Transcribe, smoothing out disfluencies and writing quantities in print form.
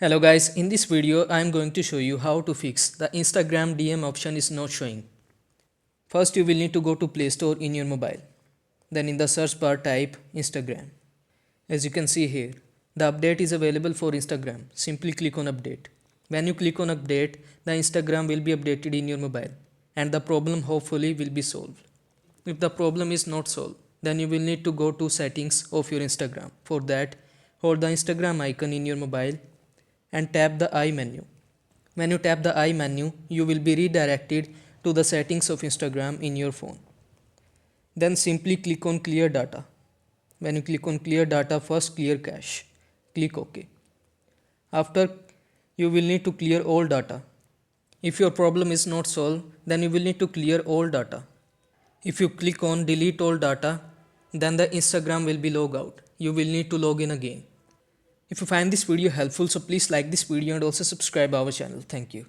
Hello guys, in this video I am going to show you how to fix the Instagram DM option is not showing. First you will need to go to Play Store in your mobile. Then in the search bar type Instagram. As you can see here, the update is available for Instagram. Simply click on update. When you click on update, the Instagram will be updated in your mobile and the problem hopefully will be solved. If the problem is not solved, then you will need to go to settings of your Instagram. For that, hold the Instagram icon in your mobile and tap the I menu. When you tap the I menu, you will be redirected to the settings of Instagram in your phone. Then simply click on clear data. When you click on clear data, first clear cache. Click OK. After, you will need to clear all data. If your problem is not solved, then you will need to clear all data. If you click on delete all data, then the Instagram will be logged out. You will need to log in again. If you find this video helpful, so please like this video and also subscribe our channel. Thank you.